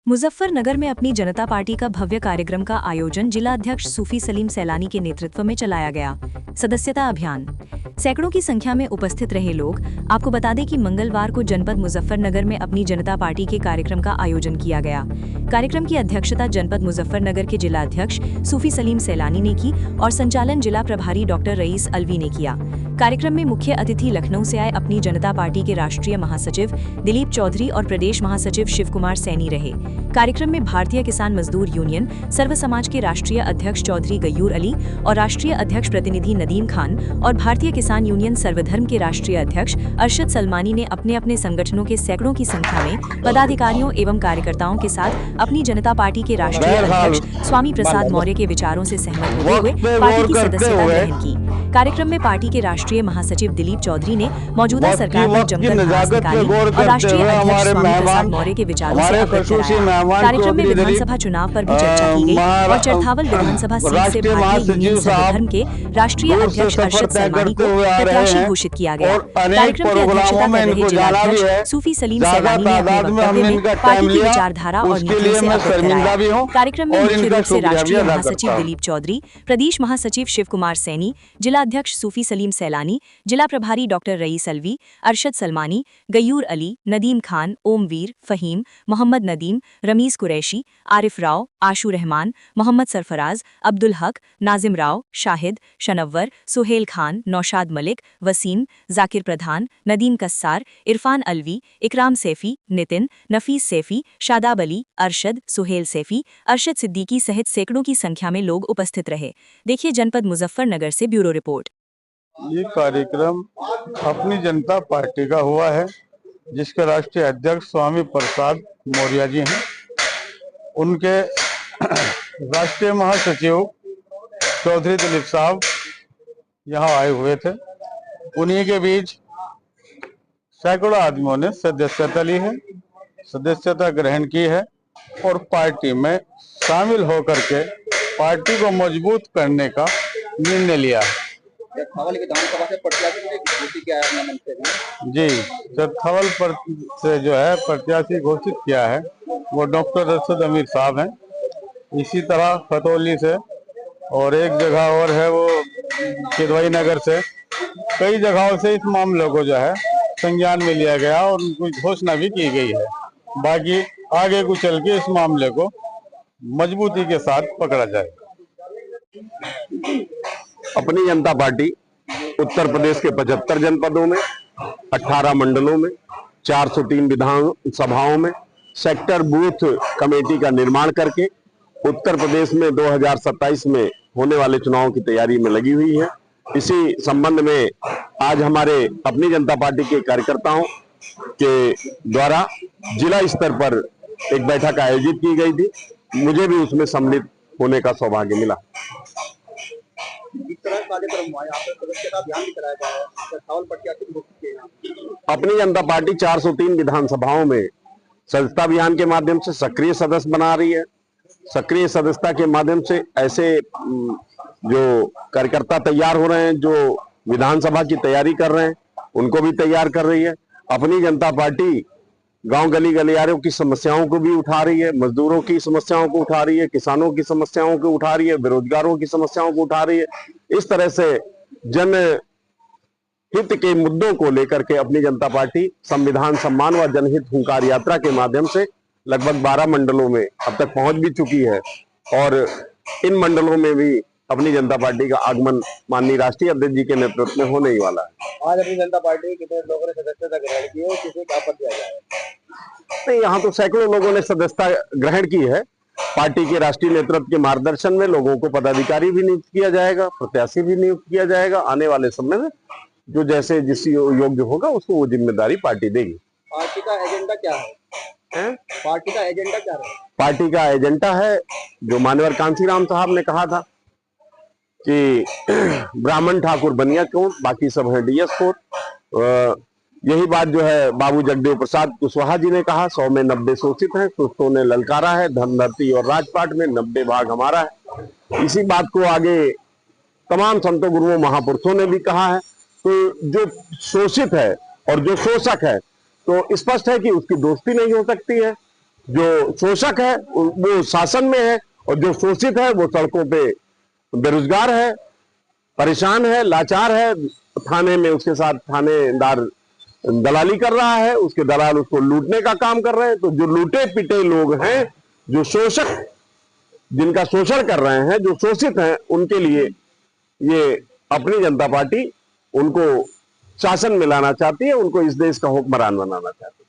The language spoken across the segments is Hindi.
मुजफ्फरनगर में अपनी जनता पार्टी का भव्य कार्यक्रम का आयोजन जिला अध्यक्ष सूफी सलीम सैलानी के नेतृत्व में चलाया गया। सदस्यता अभियान, सैकड़ों की संख्या में उपस्थित रहे लोग। आपको बता दें कि मंगलवार को जनपद मुजफ्फरनगर में अपनी जनता पार्टी के कार्यक्रम का आयोजन किया गया। कार्यक्रम की अध्यक्षता जनपद मुजफ्फरनगर के जिला अध्यक्ष सूफी सलीम सैलानी ने की और संचालन जिला प्रभारी डॉक्टर रईस अलवी ने किया। कार्यक्रम में मुख्य अतिथि लखनऊ से आए अपनी जनता पार्टी के राष्ट्रीय महासचिव दिलीप चौधरी और प्रदेश महासचिव शिव कुमार सैनी रहे। कार्यक्रम में भारतीय किसान मजदूर यूनियन सर्व समाज के राष्ट्रीय अध्यक्ष चौधरी गयूर अली और राष्ट्रीय अध्यक्ष प्रतिनिधि नदीम खान और भारतीय किसान यूनियन सर्वधर्म के राष्ट्रीय अध्यक्ष अरशद सलमानी ने अपने अपने संगठनों के सैकड़ों की संख्या में पदाधिकारियों एवं कार्यकर्ताओं के साथ अपनी जनता पार्टी के राष्ट्रीय अध्यक्ष स्वामी प्रसाद मौर्य के विचारों से सहमत होते हुए पार्टी की सदस्यता ग्रहण की। कार्यक्रम में पार्टी के राष्ट्रीय महासचिव दिलीप चौधरी ने मौजूदा सरकार में जमकर घास निकाली और राष्ट्रीय अध्यक्ष स्वामी प्रसाद मौर्य के विचारों से अवगत कराया। कार्यक्रम में विधानसभा चुनाव पर भी चर्चा की गई और चरथावल विधानसभा सीट से भारतीय यूनियन सर्वधर्म के राष्ट्रीय अध्यक्ष अरशद सलमानी को प्रत्याशी घोषित किया गया। कार्यक्रम की अध्यक्षता कर रहे जिलाध्यक्ष सूफी सलीम सैलानी ने अपने वक्तव्य में पार्टी की विचारधारा और नीतियों से अवगत कराया। कार्यक्रम में मुख्य रूप से राष्ट्रीय महासचिव दिलीप चौधरी, प्रदेश महासचिव शिव कुमार सैनी, जिला अध्यक्ष सूफी सलीम सैलानी, जिला प्रभारी डॉक्टर रईस अलवी, अरशद सलमानी, गयूर अली, नदीम खान, ओमवीर, फहीम, मोहम्मद नदीम, रमीज कुरैशी, आरिफ राव, आशू रहमान, मोहम्मद सरफराज, अब्दुल हक, नाजिम राव, शाहिद, शनव्वर, सुहेल खान, नौशाद मलिक, वसीम, जाकिर प्रधान, नदीम कस्सार, इरफान अलवी, इकराम सैफी, नितिन, नफीस सैफी, शादाब अली, अरशद, सुहेल सैफी, अरशद सिद्दीकी सहित सैकड़ों की संख्या में लोग उपस्थित रहे। देखिए जनपद मुजफ्फरनगर से ब्यूरो रिपोर्ट। ये कार्यक्रम अपनी जनता पार्टी का हुआ है, जिसके राष्ट्रीय अध्यक्ष स्वामी प्रसाद मौर्य जी हैं। उनके राष्ट्रीय महासचिव चौधरी दिलीप साहब यहाँ आए हुए थे। उन्हीं के बीच सैकड़ों आदमियों ने सदस्यता ली है, सदस्यता ग्रहण की है और पार्टी में शामिल होकर के पार्टी को मजबूत करने का निर्णय लिया है। विधानसभा से प्रत्याशी किया है जी, चरथावल पर से जो है प्रत्याशी घोषित किया है वो डॉक्टर अरशद अमीर साहब हैं। इसी तरह खतौली से और एक जगह और है वो किदवई नगर से, कई जगहों से इस मामले को जो है संज्ञान में लिया गया और उनको घोषणा भी की गई है। बाकी आगे को चल के इस मामले को मजबूती के साथ पकड़ा जाए। अपनी जनता पार्टी उत्तर प्रदेश के 75 जनपदों में, 18 मंडलों में, 403 विधानसभाओं में सेक्टर बूथ कमेटी का निर्माण करके उत्तर प्रदेश में 2027 में होने वाले चुनाव की तैयारी में लगी हुई है। इसी संबंध में आज हमारे अपनी जनता पार्टी के कार्यकर्ताओं के द्वारा जिला स्तर पर एक बैठक आयोजित की गई थी। मुझे भी उसमें सम्मिलित होने का सौभाग्य मिला। अपनी जनता पार्टी 403 विधानसभाओं में सदस्यता अभियान के माध्यम से सक्रिय सदस्य बना रही है। सक्रिय सदस्यता के माध्यम से ऐसे जो कार्यकर्ता तैयार हो रहे हैं, जो विधानसभा की तैयारी कर रहे हैं, उनको भी तैयार कर रही है। अपनी जनता पार्टी गांव गली गलियारों की समस्याओं को भी उठा रही है, मजदूरों की समस्याओं को उठा रही है, किसानों की समस्याओं को उठा रही है, बेरोजगारों की समस्याओं को उठा रही है। इस तरह से जन हित के मुद्दों को लेकर के अपनी जनता पार्टी संविधान सम्मान व जनहित हुंकार यात्रा के माध्यम से लगभग 12 मंडलों में अब तक पहुंच भी चुकी है और इन मंडलों में भी अपनी जनता पार्टी का आगमन माननीय राष्ट्रीय अध्यक्ष जी के नेतृत्व में होने ही वाला है। आज अपनी जनता पार्टी कितने लोगों ने सदस्यता ग्रहण की है, किसे क्या पद दिया जाए? नहीं, यहाँ तो सैकड़ों लोगों ने सदस्यता ग्रहण की है। पार्टी के राष्ट्रीय नेतृत्व के मार्गदर्शन में लोगों को पदाधिकारी भी नियुक्त किया जाएगा, प्रत्याशी भी नियुक्त किया जाएगा। आने वाले समय में जो जैसे जिस योग्य होगा उसको वो जिम्मेदारी पार्टी देगी। पार्टी का एजेंडा क्या है? पार्टी का एजेंडा क्या है? पार्टी का एजेंडा है जो मान्यवर कांसीराम साहब ने कहा था कि ब्राह्मण ठाकुर बनिया क्यों, बाकी सब है डीएस कोर। यही बात जो है बाबू जगदेव प्रसाद कुशवाहा जी ने कहा, 100 में 90 शोषित हैं, सुस्तों ने ललकारा है, धन धरती और राजपाट में 90 भाग हमारा है। इसी बात को आगे तमाम संतों गुरुओं महापुरुषों ने भी कहा है। तो जो शोषित है और जो शोषक है तो स्पष्ट है कि उसकी दोस्ती नहीं हो सकती है। जो शोषक है वो शासन में है और जो शोषित है वो सड़कों पे बेरोजगार है, परेशान है, लाचार है, थाने में उसके साथ थानेदार दलाली कर रहा है, उसके दलाल उसको लूटने का काम कर रहे हैं। तो जो लूटे पिटे लोग हैं, जो शोषक जिनका शोषण कर रहे हैं, जो शोषित हैं, उनके लिए ये अपनी जनता पार्टी उनको शासन में लाना चाहती है, उनको इस देश का हुक्मरान बनाना चाहती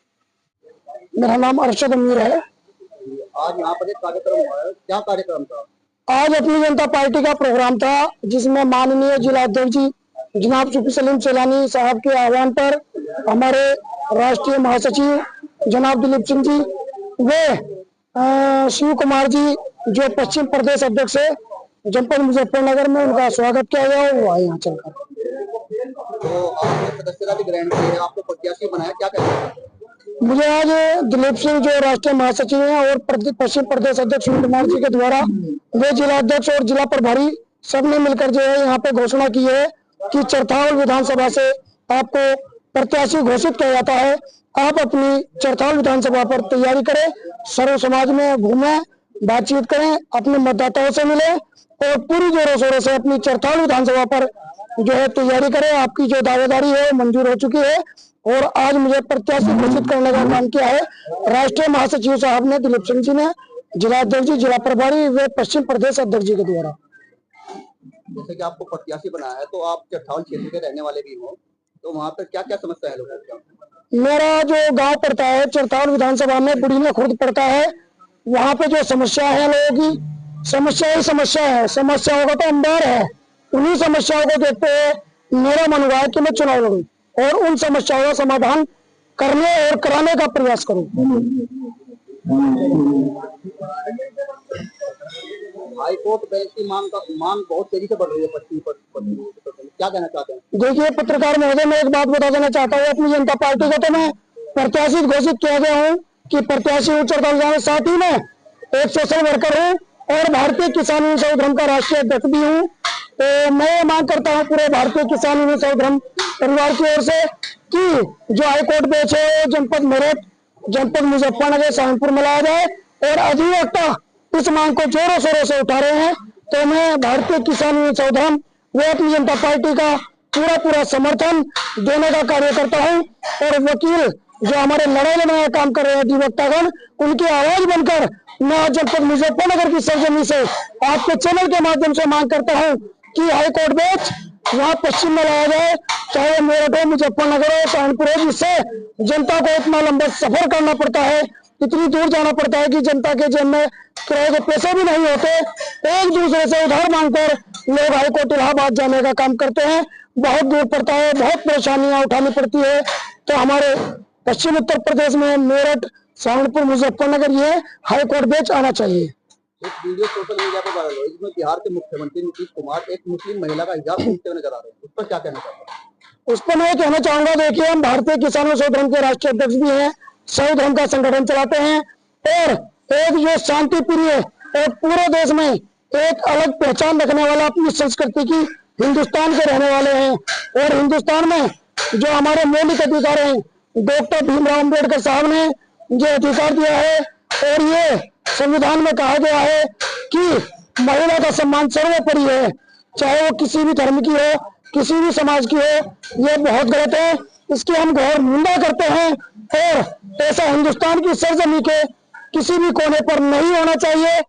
है। मेरा नाम अरशद अमीर है। आज यहाँ पर एक कार्यक्रम हुआ है, क्या कार्यक्रम था? आज अपनी जनता पार्टी का प्रोग्राम था, जिसमें माननीय जिला अध्यक्ष जी जनाब सूफी सलीम सैलानी साहब के आह्वान पर हमारे राष्ट्रीय महासचिव जनाब दिलीप सिंह जी व शिव कुमार जी जो पश्चिम प्रदेश अध्यक्ष है जनपद मुजफ्फरनगर में, उनका स्वागत किया गया और वो आए यहाँ चलकर। तो आपने सदस्यता भी ग्रहण की है, आपको प्रत्याशी बनाया, क्या कहना है? मुझे आज दिलीप सिंह जो राष्ट्रीय महासचिव हैं और पश्चिम प्रदेश अध्यक्ष शिव कुमार जी के द्वारा वे जिला अध्यक्ष और जिला प्रभारी सबने मिलकर जो है यहाँ पे घोषणा की है कि चरथावल विधानसभा से आपको प्रत्याशी घोषित किया जाता है। आप अपनी चरथावल विधानसभा पर तैयारी करें, सर्व समाज में घूमें, बातचीत करें, अपने मतदाताओं से मिले और पूरी जोरों शोरों से अपनी चरथावल विधानसभा पर जो है तैयारी करें। आपकी जो दावेदारी है मंजूर हो चुकी है और आज मुझे प्रत्याशी घोषित करने का काम किया है राष्ट्रीय महासचिव साहब ने, दिलीप सिंह जी ने, जिला अध्यक्ष जी, जिला प्रभारी व पश्चिम प्रदेश अध्यक्ष जी के द्वारा। जैसे कि आपको प्रत्याशी बनाया है, तो आप चरथावल क्षेत्र के रहने वाले भी हो, तो वहाँ पर क्या क्या समस्या है लोगों की? मेरा जो गांव पड़ता है चरथावल विधानसभा में बुढ़िया खुर्द पड़ता है, वहाँ पे जो समस्या है लोगों की, समस्या ही समस्या है, समस्याओं का तो अंबार है। उन्हीं समस्याओं को देखते हुए मेरा मन हुआ है कि मैं चुनाव लड़ूं और उन समस्याओं का समाधान करने और कराने का प्रयास करूं। हाई कोर्ट बेंच की मांग बहुत तेजी से बढ़ रही है क्या कहना चाहते हैं? देखिए पत्रकार महोदय, मैं एक बात बता देना चाहता हूँ, अपनी जनता पार्टी को तो मैं प्रत्याशी घोषित किया गया हूँ कि प्रत्याशी उच्च दल, साथ ही में एक सोशल वर्कर हूँ और भारतीय किसान यूनियन संगठन का राष्ट्रीय अध्यक्ष भी हूँ। तो मैं ये मांग करता हूँ पूरे भारतीय किसान यूनियन संगठन परिवार की ओर से कि जो हाईकोर्ट बेंच है जनपद मेरठ, जनपद मुजफ्फरनगर, सहारनपुर में लाया जाए और अधिवक्ता इस मांग को जोरों शोरों से उठा रहे हैं। तो मैं भारतीय किसान यूनियन संगठन व अपनी जनता पार्टी का पूरा समर्थन देने का कार्य करता हूं और वकील जो हमारे लड़ाई लड़ने का काम कर रहे हैं अधिवक्तागण, उनकी आवाज बनकर मैं आज जनपद मुजफ्फरनगर की सरजमी से आपके चैनल के माध्यम से मांग करता हूं कि हाईकोर्ट बेंच वहाँ पश्चिम में लाया जाए, चाहे मेरठ हो, मुजफ्फरनगर हो, सहारनपुर हो, जिससे जनता को इतना लंबा सफर करना पड़ता है, इतनी दूर जाना पड़ता है कि जनता के जेब में किराए के पैसे भी नहीं होते। एक दूसरे से उधार मांगकर लोग हाईकोर्ट इलाहाबाद जाने का काम करते हैं, बहुत दूर पड़ता है, बहुत परेशानियां उठानी पड़ती है। तो हमारे पश्चिम उत्तर प्रदेश में मेरठ, सहारनपुर, मुजफ्फरनगर ये हाईकोर्ट बेंच आना चाहिए। एक वीडियो सोशल मीडिया पर वायरल हुई जिसमें बिहार के मुख्यमंत्री नीतीश कुमार एक मुस्लिम महिला का हिजाब पहनते हुए नजर आ रहे हैं, उस पर क्या कहना चाहते हैं? उस पर मैं कहना चाहूंगा, देखिए हम भारतीय किसानों संगठन के राष्ट्रीय अध्यक्ष भी हैं, सर्व धर्म का संगठन चलाते हैं और एक जो शांति प्रिय और पूरे देश में एक अलग पहचान रखने वाला अपनी संस्कृति की हिंदुस्तान के रहने वाले हैं। और हिंदुस्तान में जो हमारे मौलिक अधिकार हैं, डॉक्टर भीमराव अम्बेडकर साहब ने जो अधिकार दिया है और ये संविधान में कहा गया है कि महिला का सम्मान सर्वोपरि है, चाहे वो किसी भी धर्म की हो, किसी भी समाज की हो। ये बहुत गलत है, इसकी हम घोर निंदा करते हैं और ऐसा हिंदुस्तान की सरजमी के किसी भी कोने पर नहीं होना चाहिए।